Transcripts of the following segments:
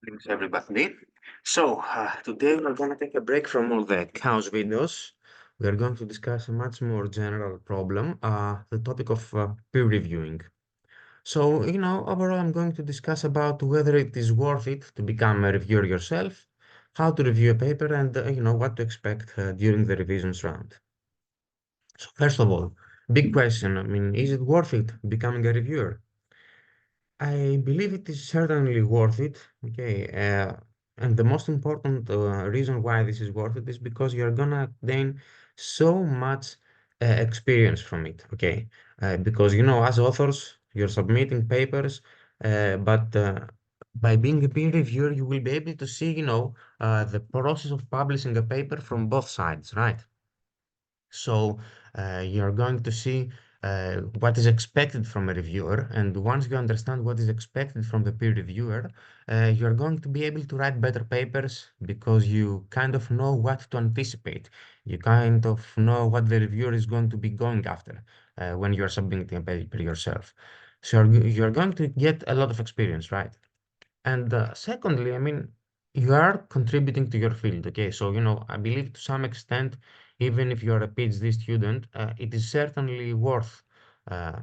Thanks, everybody. Today we're going to take a break from all the chaos videos. We are going to discuss a much more general problem, the topic of peer reviewing. Overall, I'm going to discuss about whether it is worth it to become a reviewer yourself, how to review a paper, and, what to expect during the revisions round. So, first of all, big question. I mean, is it worth it becoming a reviewer? I believe it is certainly worth it. Okay. And the most important reason why this is worth it is because you're gonna gain so much experience from it. Okay. Because, as authors, you're submitting papers, but by being a peer reviewer, you will be able to see, the process of publishing a paper from both sides, right? So you're going to see what is expected from a reviewer, and once you understand what is expected from the peer reviewer, you're going to be able to write better papers because you kind of know what to anticipate. You kind of know what the reviewer is going to be going after when you're submitting a paper yourself. So you're going to get a lot of experience, right? And secondly, I mean, you are contributing to your field. Okay. So, I believe to some extent, even if you're a PhD student, it is certainly worth, uh,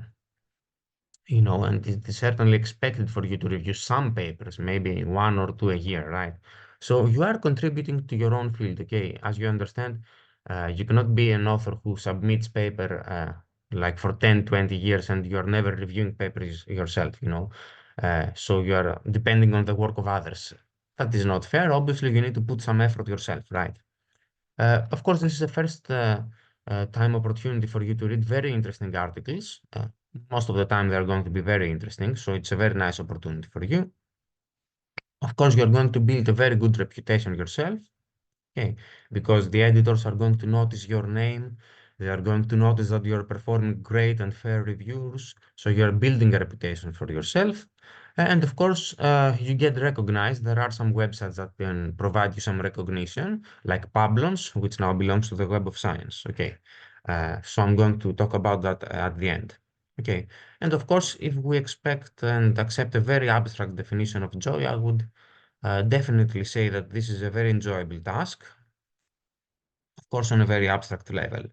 and it is certainly expected for you to review some papers, maybe one or two a year, right? So you are contributing to your own field. Okay. As you understand, you cannot be an author who submits paper, like for 10, 20 years and you're never reviewing papers yourself, so you are depending on the work of others. That is not fair. Obviously, you need to put some effort yourself, right? Of course, this is a first time opportunity for you to read very interesting articles. Most of the time, they're going to be very interesting, so it's a very nice opportunity for you. Of course, you're going to build a very good reputation yourself. Okay, because the editors are going to notice your name. They are going to notice that you're performing great and fair reviews. So you're building a reputation for yourself. And of course, you get recognized. There are some websites that can provide you some recognition, like Pablons, which now belongs to the Web of Science. Okay, so I'm going to talk about that at the end. Okay, and of course, if we expect and accept a very abstract definition of joy, I would definitely say that this is a very enjoyable task, of course, on a very abstract level.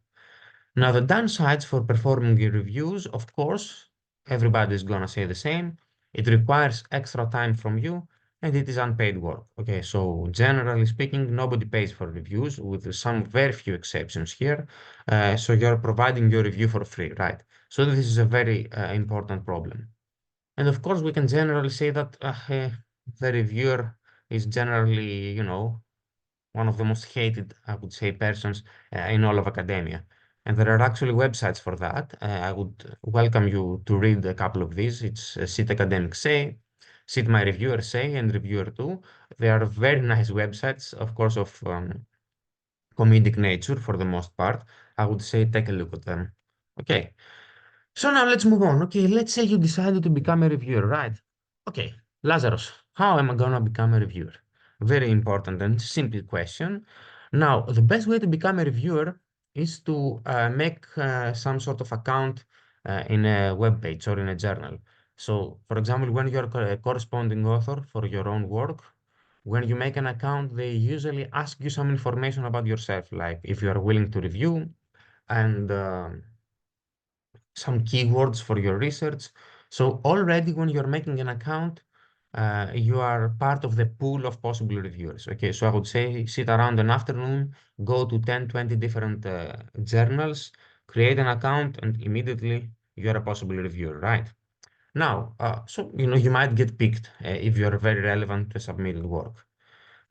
Now, the downsides for performing your reviews, of course, everybody is going to say the same. It requires extra time from you and it is unpaid work. Okay, so generally speaking, nobody pays for reviews with some very few exceptions here. So you're providing your review for free, right? So this is a very important problem. And of course, we can generally say that the reviewer is generally, one of the most hated, I would say, persons in all of academia. And there are actually websites for that. I would welcome you to read a couple of these. It's Sit Academic Say, Sit My Reviewer Say, and Reviewer Too. They are very nice websites, of course, of comedic nature for the most part. I would say take a look at them. Okay. So now let's move on. Okay, let's say you decided to become a reviewer, right? Okay, Lazarus, how am I gonna become a reviewer? Very important and simple question. Now, the best way to become a reviewer is to make some sort of account in a web page or in a journal. So, for example, when you're a corresponding author for your own work, when you make an account, they usually ask you some information about yourself, like if you are willing to review and some keywords for your research. So already when you're making an account, you are part of the pool of possible reviewers. Okay, so I would say sit around an afternoon, go to 10, 20 different journals, create an account, and immediately you're a possible reviewer, right? Now, so you might get picked if you're very relevant to submitted work.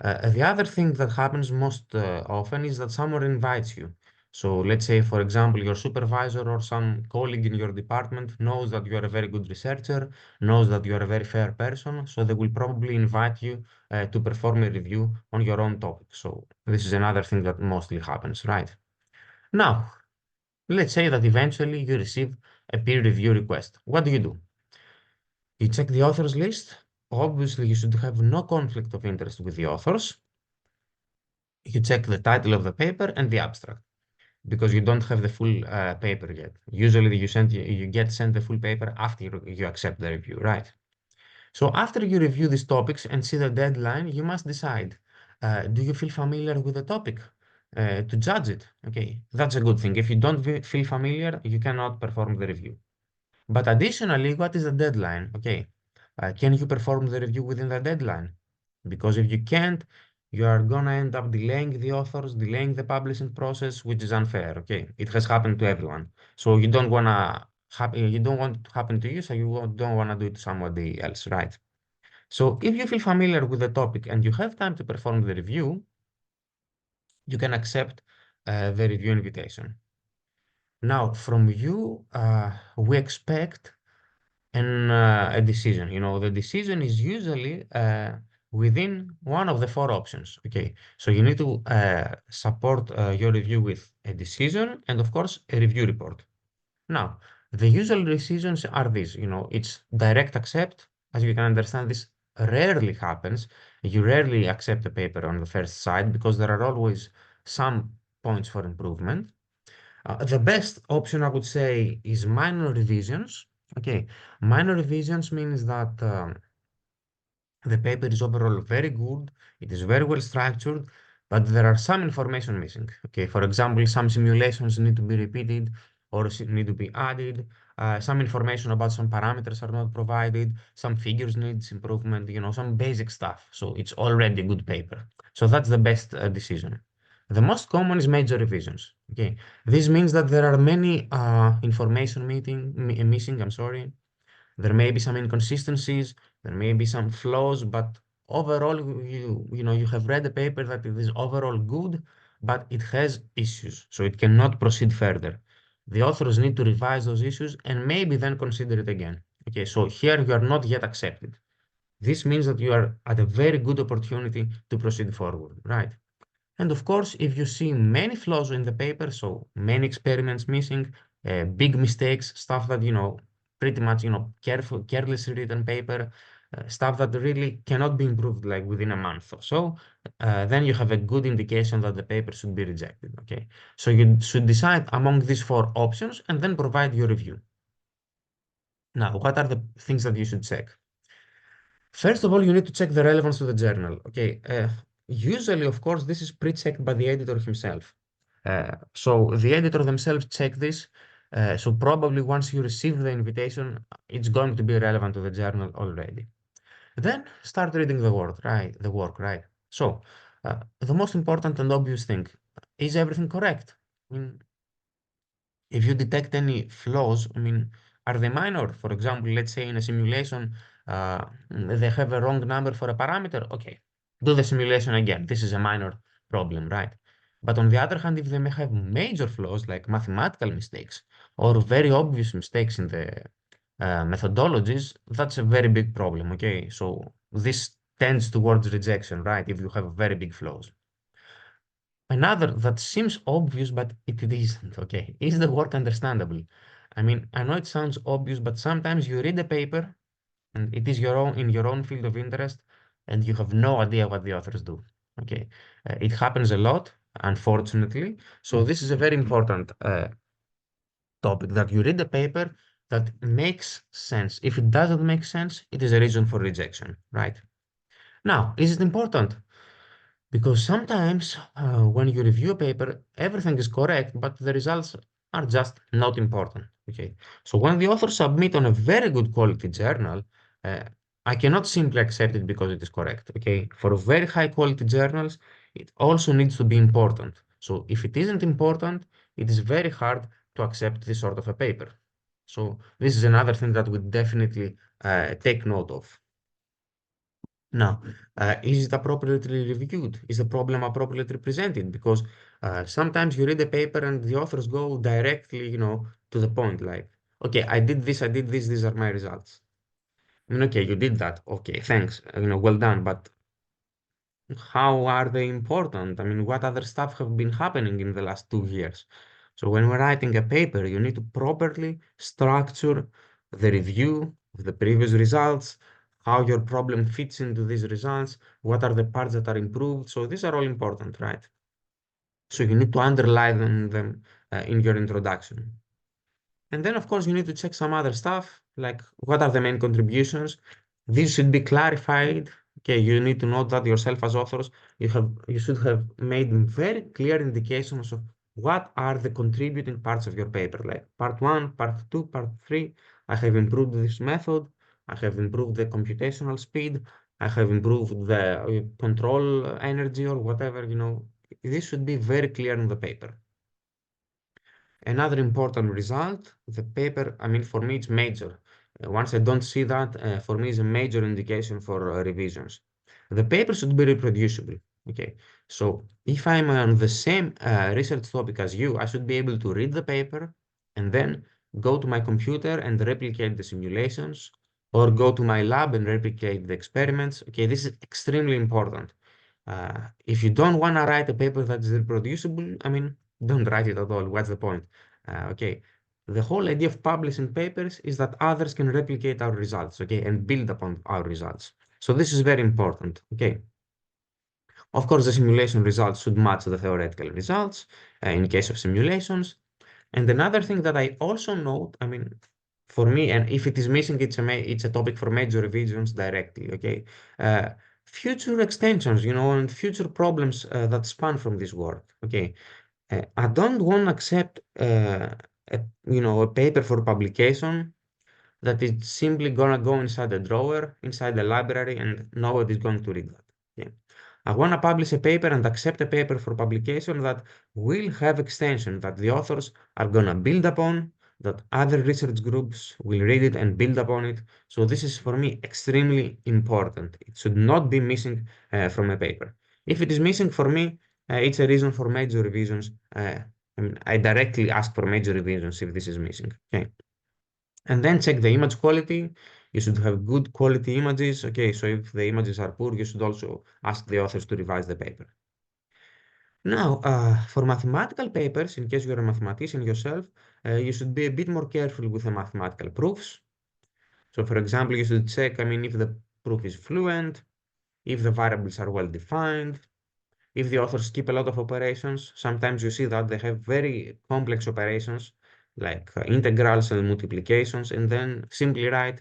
The other thing that happens most often is that someone invites you. So let's say, for example, your supervisor or some colleague in your department knows that you are a very good researcher, knows that you are a very fair person, so they will probably invite you to perform a review on your own topic. So this is another thing that mostly happens, right? Now, let's say that eventually you receive a peer review request. What do? You check the authors list. Obviously, you should have no conflict of interest with the authors. You check the title of the paper and the abstract because you don't have the full paper yet. Usually you get sent the full paper after you accept the review, right? So after you review these topics and see the deadline, you must decide, do you feel familiar with the topic to judge it? Okay, that's a good thing. If you don't feel familiar, you cannot perform the review. But additionally, what is the deadline? Okay, can you perform the review within the deadline? Because if you can't, you are gonna end up delaying the authors, delaying the publishing process, which is unfair. Okay, it has happened to everyone. So you don't want it to happen to you, so don't wanna do it to somebody else, right? So if you feel familiar with the topic and you have time to perform the review, you can accept the review invitation. Now, from you, we expect a decision. You know, the decision is usually within one of the four options. Okay, so you need to support your review with a decision and, of course, a review report. Now, the usual decisions are these. You know, it's direct accept. As you can understand, this rarely happens. You rarely accept a paper on the first side because there are always some points for improvement. The best option, I would say, is minor revisions. Okay, minor revisions means that the paper is overall very good, it is very well structured, but there are some information missing. Okay, for example, some simulations need to be repeated or need to be added. Some information about some parameters are not provided. Some figures needs improvement. You know, some basic stuff. So it's already a good paper. So that's the best decision. The most common is major revisions. Okay, this means that there are many information missing. I'm sorry, there may be some inconsistencies, there may be some flaws, but overall, you have read a paper that it is overall good, but it has issues, so it cannot proceed further. The authors need to revise those issues and maybe then consider it again. Okay, so here you are not yet accepted. This means that you are at a very good opportunity to proceed forward, right? And of course, if you see many flaws in the paper, so many experiments missing, big mistakes, stuff that, pretty much, carelessly written paper, stuff that really cannot be improved like within a month or so, then you have a good indication that the paper should be rejected. Okay. So you should decide among these four options and then provide your review. Now, what are the things that you should check? First of all, you need to check the relevance to the journal. Okay. Usually, of course, this is pre-checked by the editor himself. So the editor themselves check this. So probably once you receive the invitation, it's going to be relevant to the journal already. Then start reading the work, right? The work, right? So the most important and obvious thing, is everything correct? I mean, if you detect any flaws, I mean, are they minor? For example, let's say in a simulation, they have a wrong number for a parameter. Okay, do the simulation again. This is a minor problem, right? But on the other hand, if they may have major flaws like mathematical mistakes or very obvious mistakes in the methodologies, that's a very big problem. Okay, so this tends towards rejection, right? If you have very big flaws. Another that seems obvious, but it isn't, okay? Is the work understandable? I mean, I know it sounds obvious, but sometimes you read a paper and it is in your own field of interest, and you have no idea what the authors do. Okay, it happens a lot, unfortunately. So this is a very important topic that you read the paper that makes sense. If it doesn't make sense, it is a reason for rejection, right? Now, is it important? Because sometimes when you review a paper, everything is correct, but the results are just not important. Okay. So when the author submit on a very good quality journal, uh, I cannot simply accept it because it is correct. Okay. For very high quality journals, it also needs to be important. So if it isn't important, it is very hard to accept this sort of a paper. So this is another thing that we definitely take note of. Now, is it appropriately reviewed? Is the problem appropriately presented? Because sometimes you read a paper and the authors go directly, to the point, like, okay, I did this, these are my results. I mean, okay, you did that. Okay, thanks. Well done. But how are they important? I mean, what other stuff have been happening in the last 2 years? So when we're writing a paper, you need to properly structure the review of the previous results, how your problem fits into these results, what are the parts that are improved. So these are all important, right? So you need to underline them in your introduction. And then, of course, you need to check some other stuff, like what are the main contributions? This should be clarified. Okay, you need to note that yourself as authors, you should have made very clear indications of what are the contributing parts of your paper, like part one, part two, part three. I have improved this method. I have improved the computational speed. I have improved the control energy or whatever, This should be very clear in the paper. Another important result, the paper, I mean, for me, it's major. Once I don't see that, for me, it's a major indication for revisions. The paper should be reproducible. Okay, so if I'm on the same research topic as you, I should be able to read the paper and then go to my computer and replicate the simulations, or go to my lab and replicate the experiments. Okay, this is extremely important. If you don't want to write a paper that is reproducible, I mean, don't write it at all. What's the point? Okay. The whole idea of publishing papers is that others can replicate our results, okay, and build upon our results. So this is very important, okay. Of course, the simulation results should match the theoretical results in case of simulations. And another thing that I also note, I mean, for me, and if it is missing, it's a topic for major revisions directly, okay? Uh, Future extensions, and future problems that span from this work, okay? I don't want to accept, a paper for publication that is simply gonna go inside a drawer, inside the library, and nobody's going to read that. Okay. I want to publish a paper and accept a paper for publication that will have extension that the authors are gonna build upon, that other research groups will read it and build upon it. So this is for me extremely important. It should not be missing from a paper. If it is missing for me, it's a reason for major revisions. I mean, I directly ask for major revisions if this is missing. Okay. And then check the image quality. You should have good quality images. Okay, so if the images are poor, you should also ask the authors to revise the paper. Now, for mathematical papers, in case you're a mathematician yourself, you should be a bit more careful with the mathematical proofs. So, for example, you should check, I mean, if the proof is fluent, if the variables are well defined, if the authors skip a lot of operations. Sometimes you see that they have very complex operations like integrals and multiplications, and then simply write,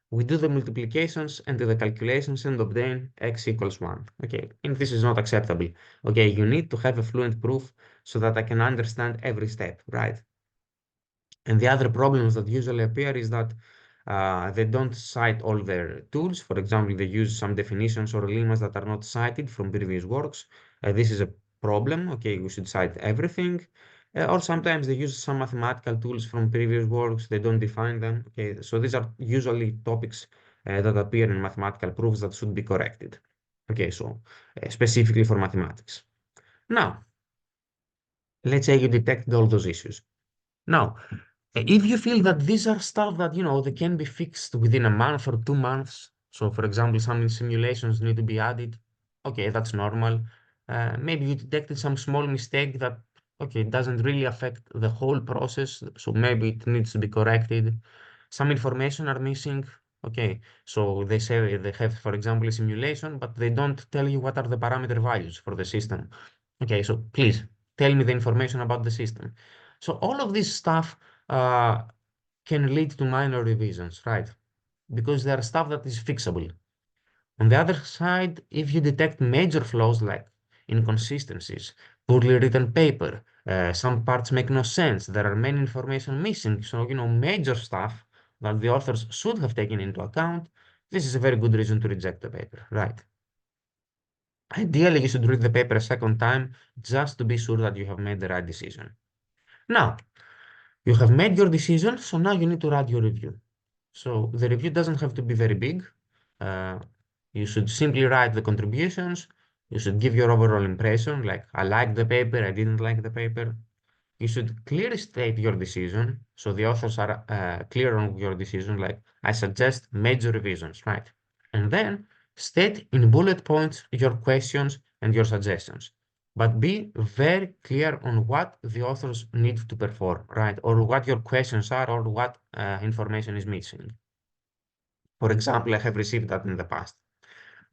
we do the multiplications and do the calculations and obtain x equals 1. Okay, and this is not acceptable. Okay, you need to have a fluent proof so that I can understand every step, right? And the other problems that usually appear is that they don't cite all their tools. For example, they use some definitions or lemmas that are not cited from previous works. This is a problem. Okay, we should cite everything. Or sometimes they use some mathematical tools from previous works. They don't define them. Okay, so these are usually topics that appear in mathematical proofs that should be corrected. Okay, so specifically for mathematics. Now, let's say you detect all those issues. Now, if you feel that these are stuff that, they can be fixed within a month or 2 months, so for example, some simulations need to be added, okay, that's normal. Maybe you detected some small mistake that, okay, doesn't really affect the whole process, so maybe it needs to be corrected. Some information are missing, okay, so they say they have, for example, a simulation, but they don't tell you what are the parameter values for the system. Okay, so please tell me the information about the system. So all of this stuff uh, can lead to minor revisions, right? Because there are stuff that is fixable. On the other side, if you detect major flaws like inconsistencies, poorly written paper, some parts make no sense, there are many information missing, so, major stuff that the authors should have taken into account, this is a very good reason to reject the paper, right? Ideally, you should read the paper a second time just to be sure that you have made the right decision. Now, you have made your decision, so now you need to write your review. So the review doesn't have to be very big. Uh, you should simply write the contributions. You should give your overall impression, like I liked the paper, I didn't like the paper. You should clearly state your decision, so the authors are clear on your decision, like I suggest major revisions, right? And then state in bullet points your questions and your suggestions. But be very clear on what the authors need to perform, right? Or what your questions are, or what information is missing. For example, I have received that in the past.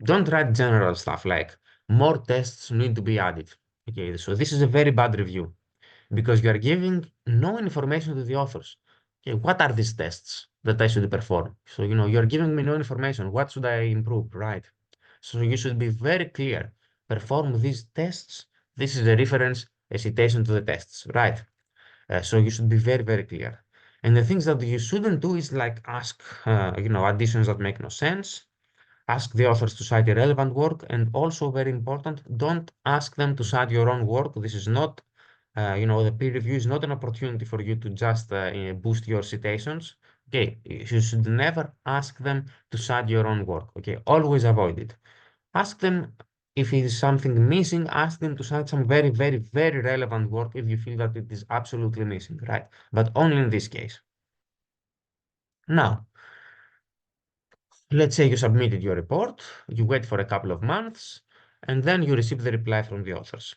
Don't write general stuff like more tests need to be added. Okay, so this is a very bad review because you are giving no information to the authors. Okay, what are these tests that I should perform? So, you're giving me no information. What should I improve, right? So you should be very clear. Perform these tests. This is a reference, a citation to the tests, right? So you should be very, very clear. And the things that you shouldn't do is like ask, additions that make no sense. Ask the authors to cite irrelevant work, and also very important, don't ask them to cite your own work. This is not, the peer review is not an opportunity for you to just boost your citations. Okay, you should never ask them to cite your own work. Okay, always avoid it. Ask them if it is something missing, ask them to cite some very, very, very relevant work if you feel that it is absolutely missing, right? But only in this case. Now, let's say you submitted your report, you wait for a couple of months, and then you receive the reply from the authors.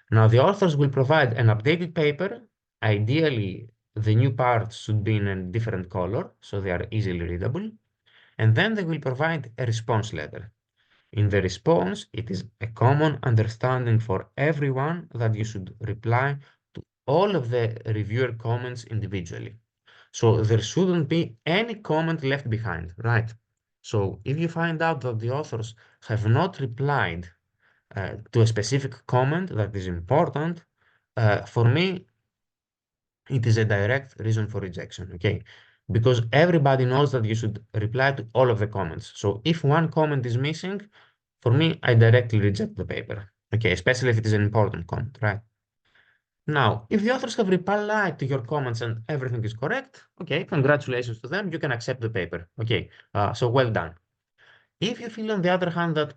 Now, the authors will provide an updated paper. Ideally, the new parts should be in a different color, so they are easily readable. And then they will provide a response letter. In the response, it is a common understanding for everyone that you should reply to all of the reviewer comments individually. So there shouldn't be any comment left behind, right? So if you find out that the authors have not replied to a specific comment that is important, for me, it is a direct reason for rejection, okay? Because everybody knows that you should reply to all of the comments. So if one comment is missing, for me, I directly reject the paper, okay? Especially if it is an important comment, right? Now, if the authors have replied to your comments and everything is correct, okay, congratulations to them, you can accept the paper, okay? So well done. If you feel, on the other hand, that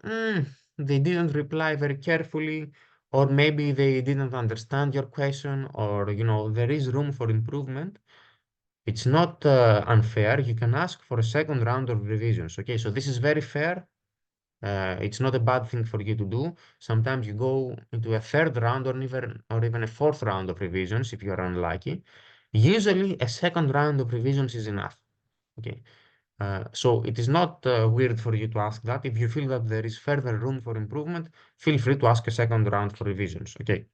they didn't reply very carefully, or maybe they didn't understand your question, or there is room for improvement, it's not unfair. You can ask for a second round of revisions. Okay, so this is very fair. It's not a bad thing for you to do. Sometimes you go into a third round or even a fourth round of revisions if you are unlucky. Usually, a second round of revisions is enough. Okay. So it is not weird for you to ask that. If you feel that there is further room for improvement, feel free to ask a second round for revisions. Okay.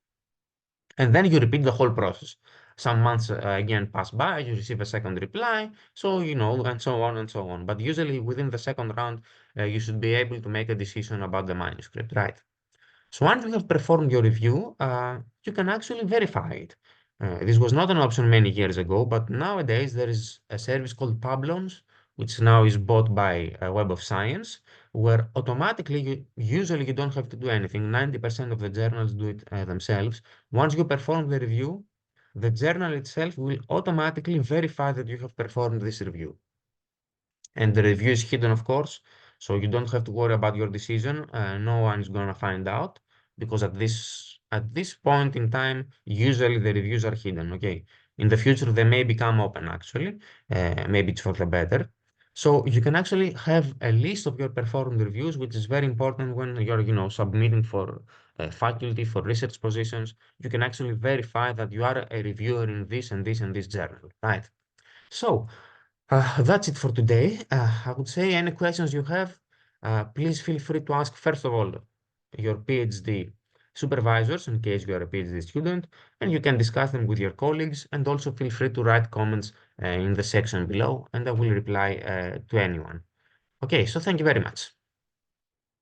And then you repeat the whole process. Some months again pass by, you receive a second reply, so and so on and so on. But usually within the second round, you should be able to make a decision about the manuscript, right? So once you have performed your review, you can actually verify it. This was not an option many years ago, but nowadays there is a service called Pablons, which now is bought by Web of Science, where automatically, usually you don't have to do anything. 90% of the journals do it themselves. Once you perform the review, the journal itself will automatically verify that you have performed this review. And the review is hidden, of course, so you don't have to worry about your decision. No one is gonna find out because at this point in time, usually the reviews are hidden. Okay, in the future they may become open. Actually, maybe it's for the better. So you can actually have a list of your performed reviews, which is very important when you're, submitting for faculty for research positions. You can actually verify that you are a reviewer in this and this and this journal, right? So that's it for today. I would say any questions you have, please feel free to ask, first of all, your PhD supervisors in case you are a PhD student, and you can discuss them with your colleagues, and also feel free to write comments in the section below, and I will reply to anyone. Okay, so thank you very much.